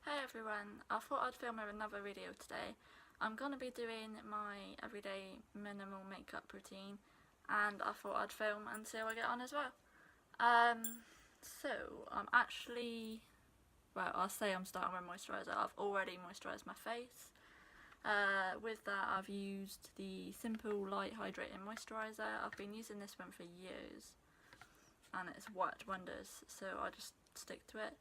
Hey everyone, I thought I'd film another video today. I'm going to be doing my everyday minimal makeup routine and I thought I'd film and see how I get on as well. So I'm actually, I'll say I'm starting with moisturiser. I've already moisturised my face. With that I've used the Simple Light Hydrating Moisturiser. I've been using this one for years and it's worked wonders, so I just stick to it.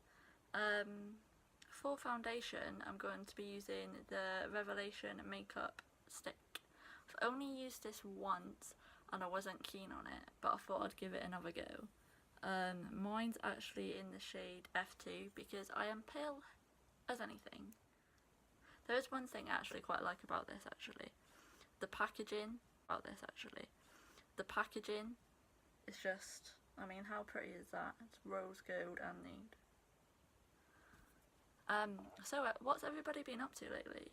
For foundation, I'm going to be using the Revelation Makeup Stick. I've only used this once and I wasn't keen on it, but I thought I'd give it another go. Mine's actually in the shade F2 because I am pale as anything. There is one thing I actually quite like about this actually. The packaging is just, I mean, how pretty is that? It's rose gold and nude. So what's everybody been up to lately?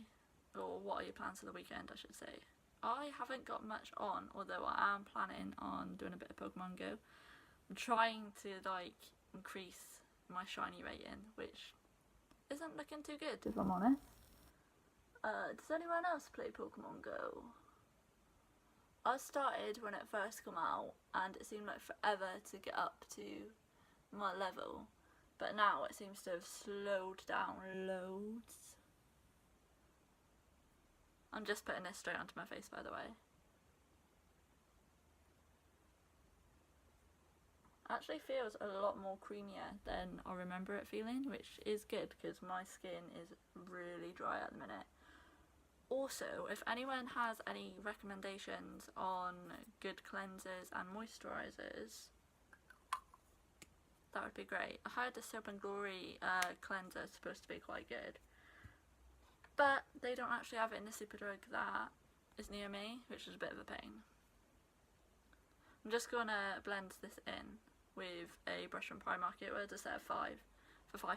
Or what are your plans for the weekend, I should say? I haven't got much on, although I am planning on doing a bit of Pokemon Go. I'm trying to increase my shiny rating, which isn't looking too good if I'm honest. Does anyone else play Pokemon Go? I started when it first came out and it seemed like forever to get up to my level. But now it seems to have slowed down loads. I'm just putting this straight onto my face, by the way. Actually feels a lot more creamier than I remember it feeling, which is good because my skin is really dry at the minute. Also, if anyone has any recommendations on good cleansers and moisturisers, that would be great. I heard the Soap and Glory cleanser is supposed to be quite good, but they don't actually have it in the Superdrug that is near me, which is a bit of a pain. I'm just gonna blend this in with a brush from Primark. Where's a set of 5 for £5.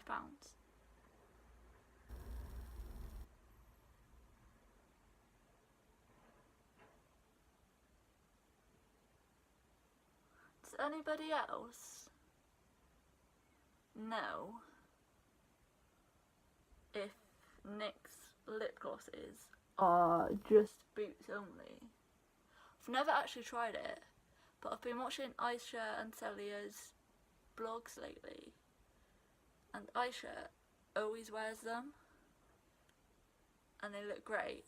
Does anybody else know if NYX lip glosses are just boots only? I've never actually tried it, but I've been watching Aisha and Celia's blogs lately, and Aisha always wears them and they look great.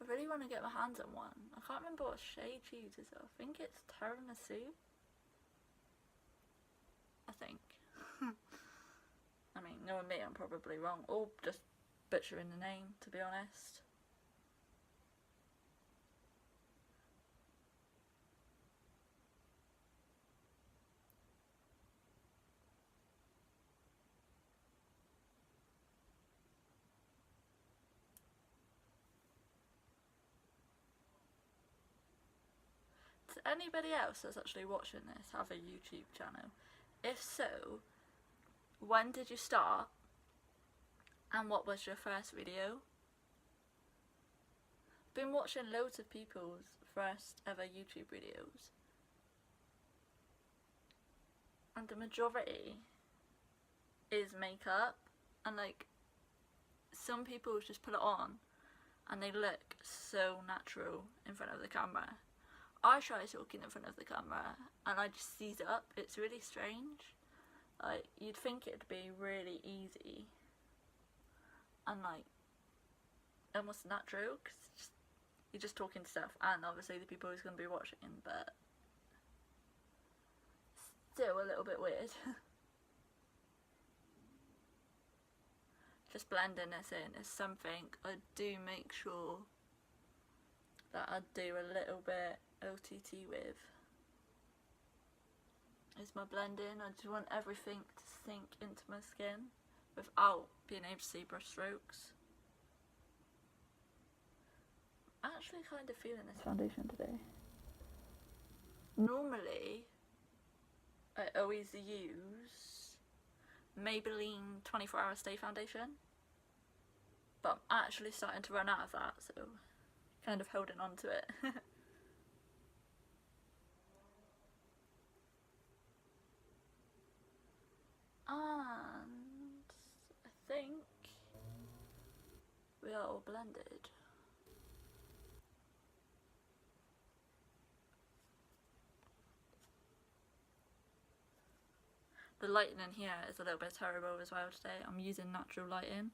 I really want to get my hands on one. I can't remember what shade she uses. I think it's Tiramisu. I think. I mean, knowing me, I'm probably wrong, or just butchering the name, to be honest. Does anybody else that's actually watching this have a YouTube channel? If so, when did you start? And what was your first video? Been watching loads of people's first ever YouTube videos, and the majority is makeup, and some people just put it on and they look so natural in front of the camera. I try talking in front of the camera and I just seize up. It's really strange. You'd think it'd be really easy and almost natural because you're just talking stuff and obviously the people who's going to be watching, but still a little bit weird. Just blending this in is something I do make sure that I do a little bit OTT with. Is my blending. I just want everything to sink into my skin without being able to see brush strokes. I'm actually kind of feeling this foundation today. Normally I always use Maybelline 24-hour Stay Foundation, but I'm actually starting to run out of that, so kind of holding on to it. we are all blended. The lighting in here is a little bit terrible as well today. I'm using natural lighting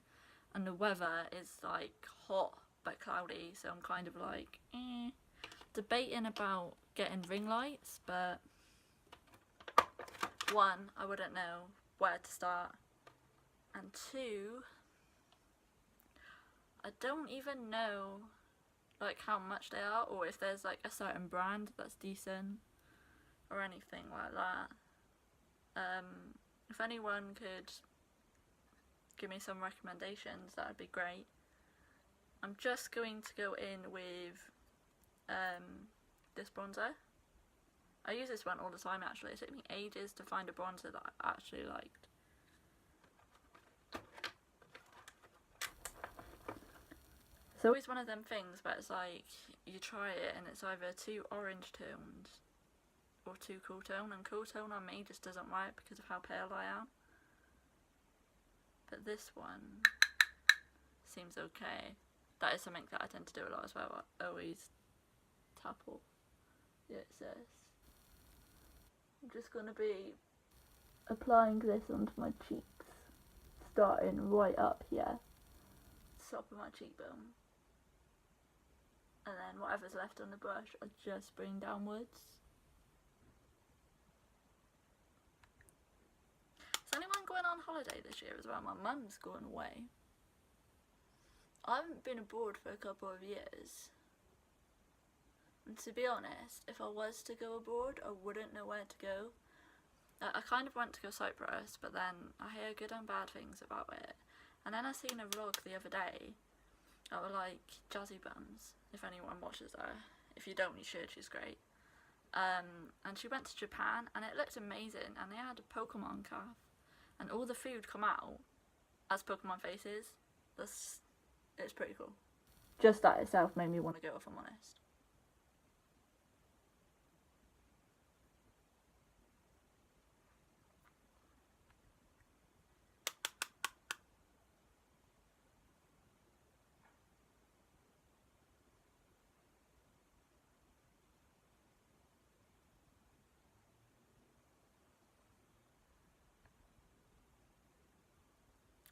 and the weather is like hot but cloudy, so I'm kind of like debating about getting ring lights, but one, I wouldn't know where to start, and two, I don't even know like how much they are or if there's like a certain brand that's decent or anything like that. If anyone could give me some recommendations, that would be great. I'm just going to go in with this bronzer. I use this one all the time actually. It took me ages to find a bronzer that I actually liked. It's always one of them things where it's like you try it and it's either too orange toned or too cool tone, and cool tone on me just doesn't work because of how pale I am. But this one seems okay. That is something that I tend to do a lot as well. I always tap off the excess. I'm just going to be applying this onto my cheeks, starting right up here, top of my cheekbone. And then whatever's left on the brush, I just bring downwards. Is anyone going on holiday this year as well? My mum's going away. I haven't been abroad for a couple of years. And to be honest, if I was to go abroad, I wouldn't know where to go. I kind of want to go Cyprus, but then I hear good and bad things about it. And then I seen a vlog the other day that were like Jazzy Bums, if anyone watches her. If you don't, you should, she's great. And she went to Japan and it looked amazing, and they had a Pokemon calf and all the food come out as Pokemon faces. It's pretty cool. Just that itself made me want to go, if I'm honest.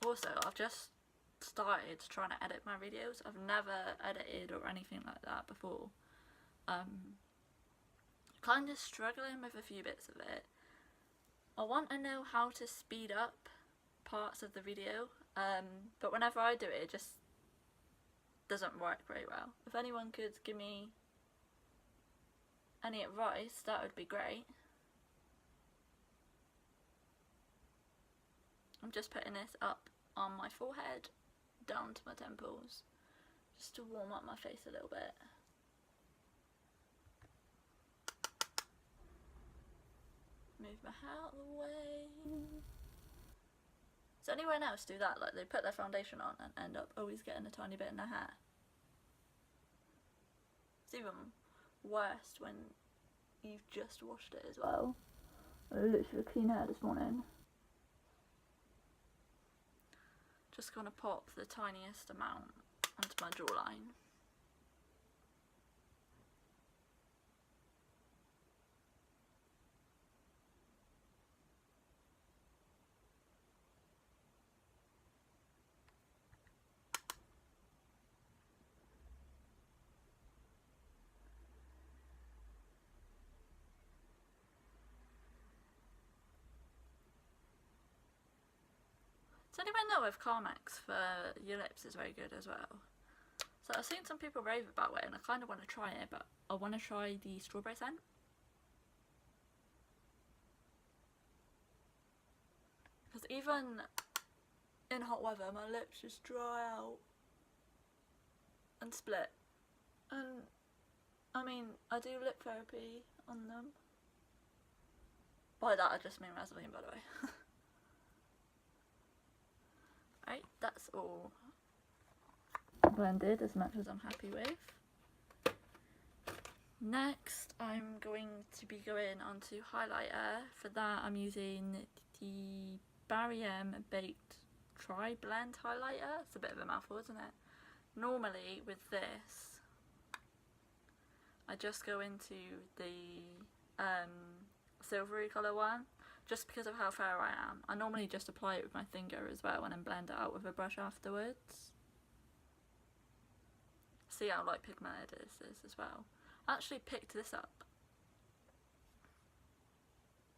Also, I've just started trying to edit my videos. I've never edited or anything like that before. Kind of struggling with a few bits of it. I want to know how to speed up parts of the video, but whenever I do it, it just doesn't work very well. If anyone could give me any advice, that would be great. I'm just putting this up on my forehead, down to my temples, just to warm up my face a little bit. Move my hair out of the way. Does anyone else do that? Like, they put their foundation on and end up always getting a tiny bit in their hair. It's even worse when you've just washed it as well. I literally clean hair this morning. Just gonna pop the tiniest amount onto my jawline. Does anyone know if Carmex for your lips is very good as well? So I've seen some people rave about it and I kind of want to try it, but I want to try the strawberry scent. Because even in hot weather, my lips just dry out and split. And I mean, I do lip therapy on them. By that I just mean Vaseline, by the way. Right, that's all blended as much as I'm happy with. Next, I'm going to be going on to highlighter. For that, I'm using the Barry M Baked Tri Blend highlighter. It's a bit of a mouthful, isn't it? normally with this, I just go into the silvery colour one, just because of how fair I am. I normally just apply it with my finger as well and then blend it out with a brush afterwards. See how like pigmented this is as well. I actually picked this up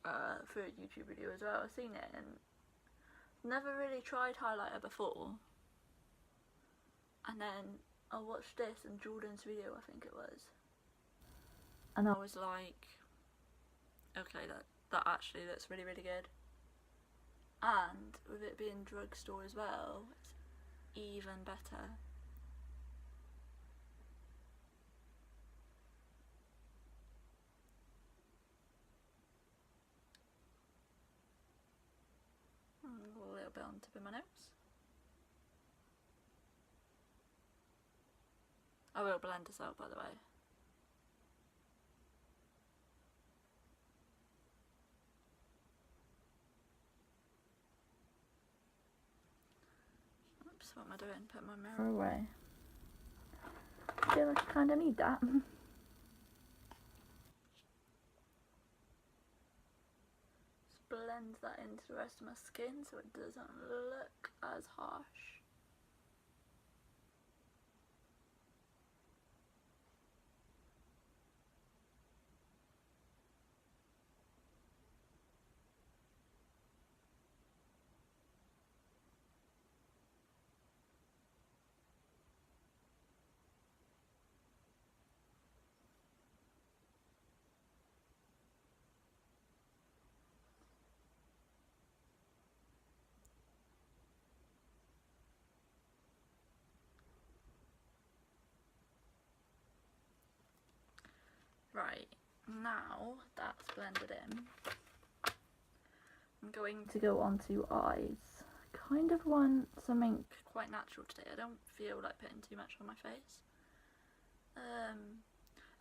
for a YouTube video as well. I've seen it and never really tried highlighter before. And then I watched this in Jordan's video, I think it was. And I was like, okay, that actually looks really, really good. And with it being drugstore as well, it's even better. A little bit on the tip of my nose. I will blend this out, by the way. Oops, what am I doing? Put my mirror away. I feel like I kind of need that. Just blend that into the rest of my skin so it doesn't look as harsh. Right, now that's blended in, I'm going to go on to eyes. Kind of want something quite natural today. I don't feel like putting too much on my face.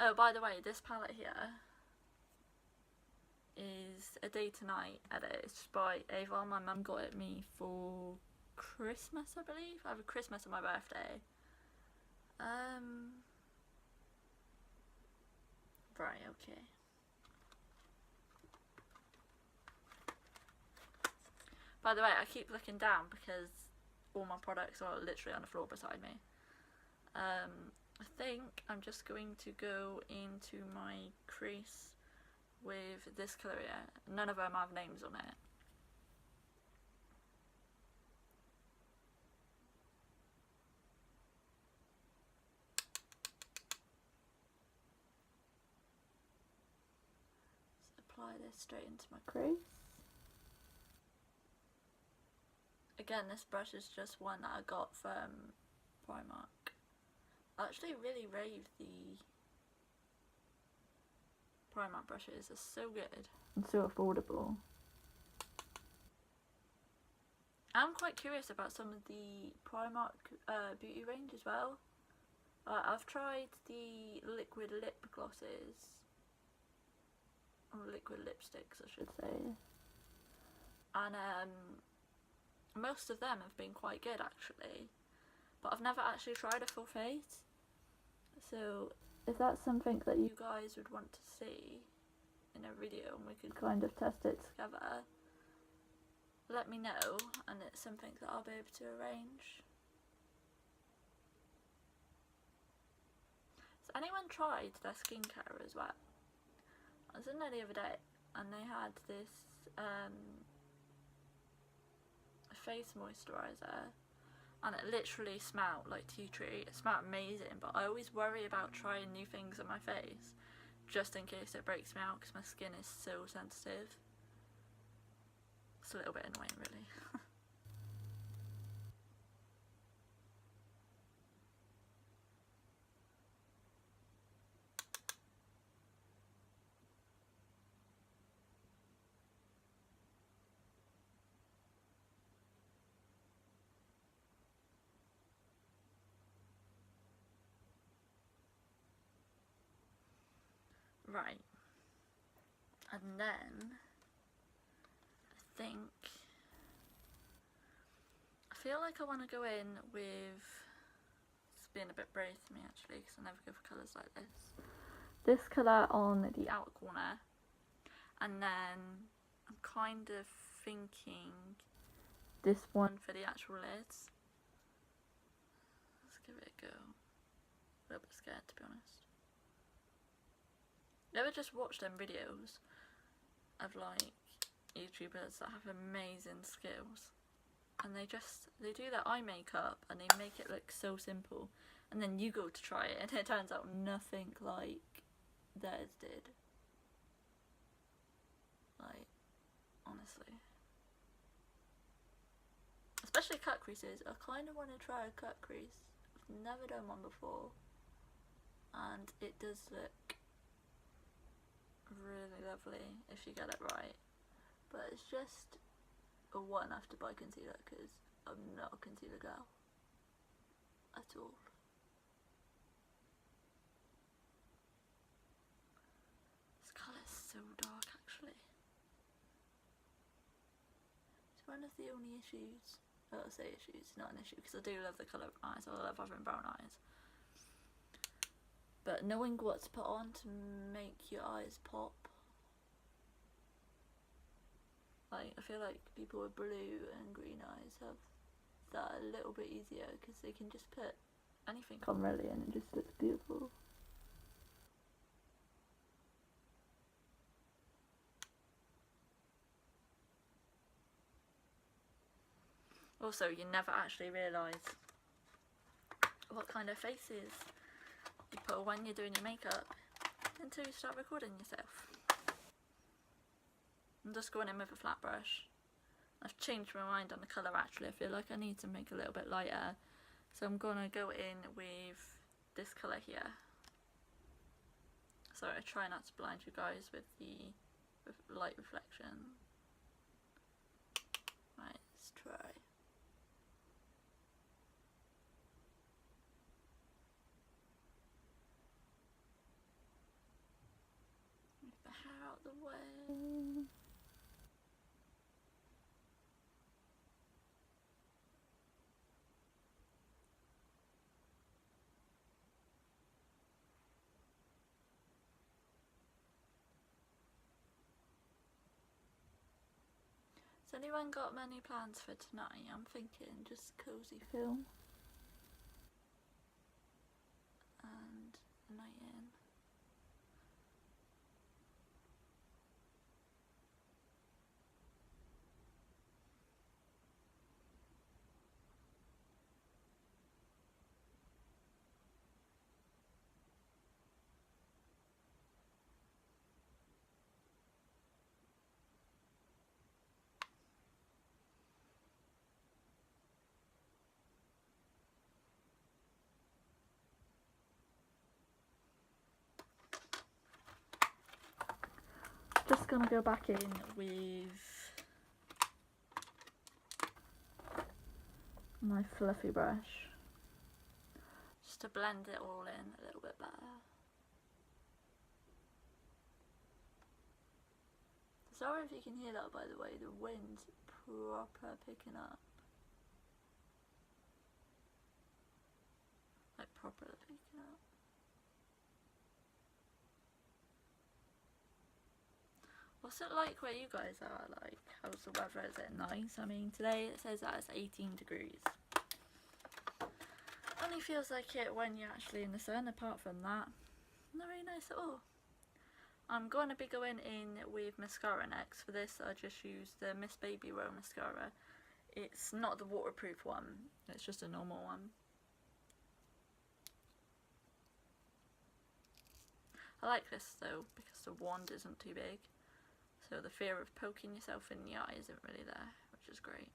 Oh, by the way, this palette here is a day to night edit. It's by Avon. My mum got it me for Christmas, I believe. Either Christmas or my birthday. Right, okay. By the way, I keep looking down because all my products are literally on the floor beside me. I think I'm just going to go into my crease with this colour here. None of them have names on it. Apply this straight into my crease. Again, this brush is just one that I got from Primark. I actually really rave the Primark brushes, they're so good and so affordable. I'm quite curious about some of the Primark beauty range as well. I've tried the liquid lip glosses. Liquid lipsticks, I should say, and most of them have been quite good actually, but I've never actually tried a full face, so if that's something that you guys would want to see in a video and we could kind of test it together, let me know and it's something that I'll be able to arrange. Has anyone tried their skincare as well? I was in there the other day and they had this face moisturiser and it literally smelled like tea tree. It smelled amazing, but I always worry about trying new things on my face just in case it breaks me out because my skin is so sensitive. It's a little bit annoying really. Right, and then I feel like I want to go in with being a bit brave for me actually, because I never go for colours like this. This colour on the outer corner, and then I'm kind of thinking this one for the actual lids. Let's give it a go. A little bit scared, to be honest. You ever just watch them videos of like YouTubers that have amazing skills, and they do their eye makeup and they make it look so simple, and then you go to try it and it turns out nothing like theirs did. Like, honestly. Especially cut creases. I kind of want to try a cut crease. I've never done one before, and it does look really lovely if you get it right. But it's just a one I have to buy concealer, because I'm not a concealer girl at all. This colour is so dark actually. It's one of the only issues, I'll say issues, not an issue, because I do love the colour of my eyes. I love having brown eyes. But knowing what to put on to make your eyes pop. Like, I feel like people with blue and green eyes have that a little bit easier, because they can just put anything on really and it just looks beautiful. Also, you never actually realise what kind of faces you put when you're doing your makeup until you start recording yourself. I'm just going in with a flat brush. I've changed my mind on the colour actually. I feel like I need to make a little bit lighter. So I'm going to go in with this colour here. Sorry, I try not to blind you guys with the light reflection. Right, let's try. Move the hair out the way. Has anyone got many plans for tonight? I'm thinking just cosy film and a night in. Just gonna go back in with my fluffy brush just to blend it all in a little bit better. Sorry if you can hear that, by the way, the wind's proper picking up. Like properly picking up. What's it like where you guys are? Like, how's the weather? Is it nice? I mean, today it says that it's 18 degrees. Only feels like it when you're actually in the sun. Apart from that, not very nice at all. I'm going to be going in with mascara next. For this, I just used the Miss Baby Roll mascara. It's not the waterproof one. It's just a normal one. I like this though because the wand isn't too big. So the fear of poking yourself in the eye isn't really there, which is great.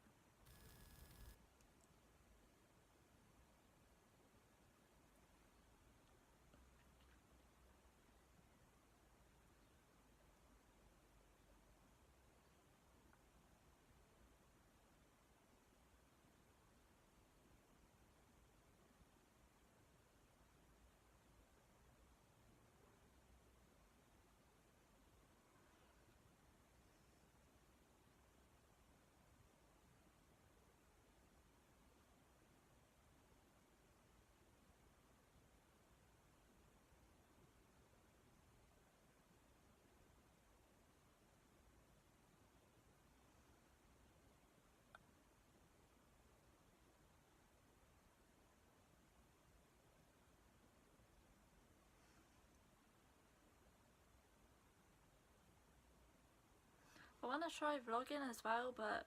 want to try vlogging as well, but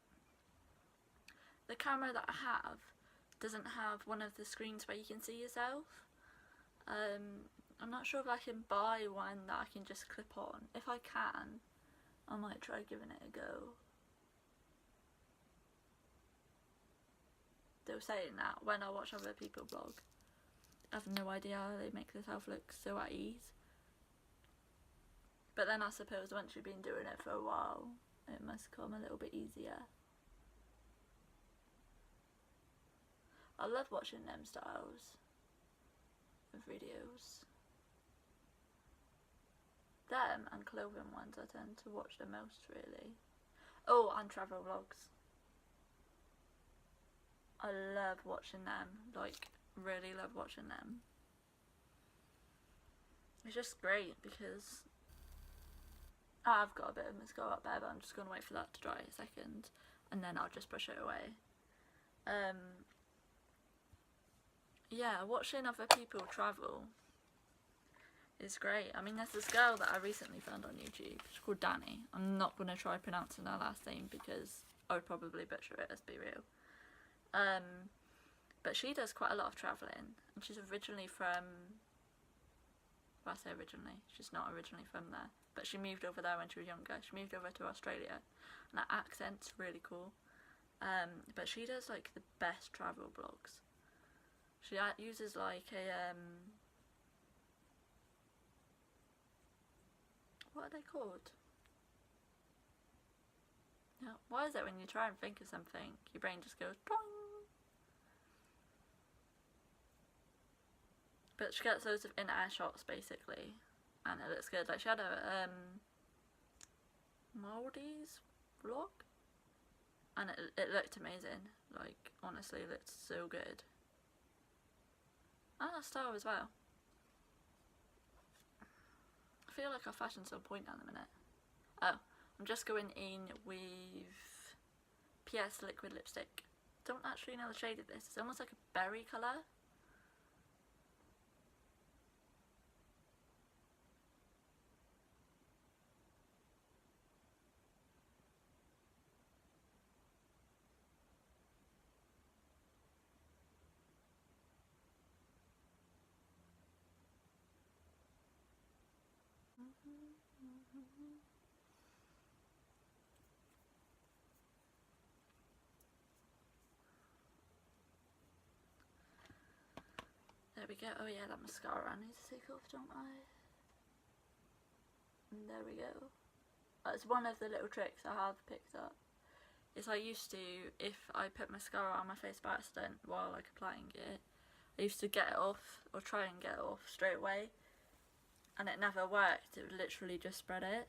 the camera that I have doesn't have one of the screens where you can see yourself. I'm not sure if I can buy one that I can just clip on. If I can, I might try giving it a go. They were saying that when I watch other people vlog, I have no idea how they make themselves look so at ease. But then I suppose once you've been doing it for a while, it must come a little bit easier. I love watching them styles of videos. Them and clothing ones I tend to watch the most, really. Oh, and travel vlogs. I love watching them, like really love watching them. It's just great because I've got a bit of mascara up there, but I'm just going to wait for that to dry a second and then I'll just brush it away. Yeah, watching other people travel is great. I mean, there's this girl that I recently found on YouTube. She's called Danny. I'm not going to try pronouncing her last name because I would probably butcher it, let's be real. But she does quite a lot of travelling, and she's originally from, well, I say originally, she's not originally from there, but she moved over there when she was younger. She moved over to Australia, and her accent's really cool. But she does like the best travel vlogs. She uses like a, what are they called? Yeah, why is it when you try and think of something, your brain just goes doing? But she gets loads of in-air shots basically, and it looks good. Like she had a Maldives vlog, and it looked amazing. Like honestly, it looked so good. And her style as well. I feel like our fashion's on point at the minute. Oh, I'm just going in with PS liquid lipstick. Don't actually know the shade of this. It's almost like a berry colour. There we go. Oh yeah, that mascara I need to take off, don't I? And there we go. That's one of the little tricks I have picked up. Is I used to, if I put mascara on my face by accident while like applying it, I used to get it off, or try and get it off straight away, and it never worked. It would literally just spread it,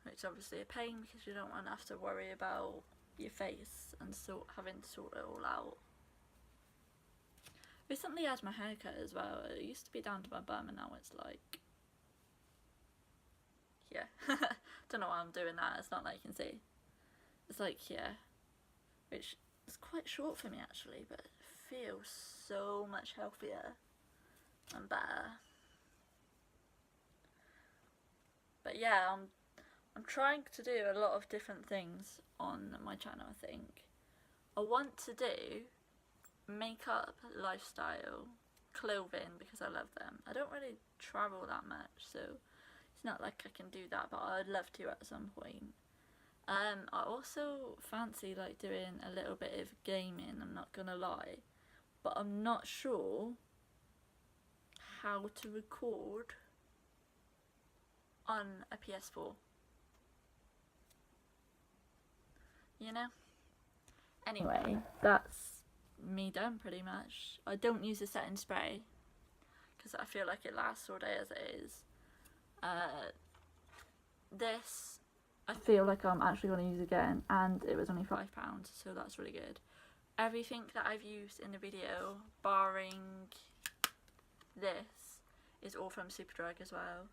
which is obviously a pain because you don't want to have to worry about your face and having to sort it all out. Recently I had my hair cut as well. It used to be down to my bum and now it's like, yeah. Don't know why I'm doing that, it's not like you can see. It's like here, which is quite short for me actually, but it feels so much healthier and better. But yeah, I'm trying to do a lot of different things on my channel, I think. I want to do makeup, lifestyle, clothing because I love them. I don't really travel that much, so it's not like I can do that, but I'd love to at some point. I also fancy like doing a little bit of gaming, I'm not gonna lie, but I'm not sure how to record on a PS4, you know? Anyway, that's me done pretty much. I don't use a setting spray because I feel like it lasts all day as it is. This I feel like I'm actually going to use again, and it was only £5, so that's really good. Everything that I've used in the video, barring this, is all from Superdrug as well.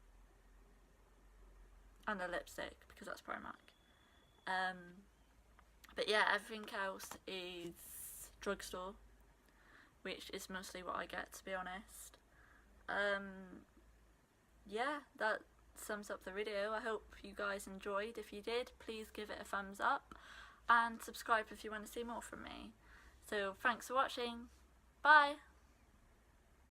And the lipstick, because that's Primark. But yeah, everything else is drugstore, which is mostly what I get, to be honest. Yeah, that's sums up the video. I hope you guys enjoyed. If you did, please give it a thumbs up and subscribe if you want to see more from me. So thanks for watching. Bye!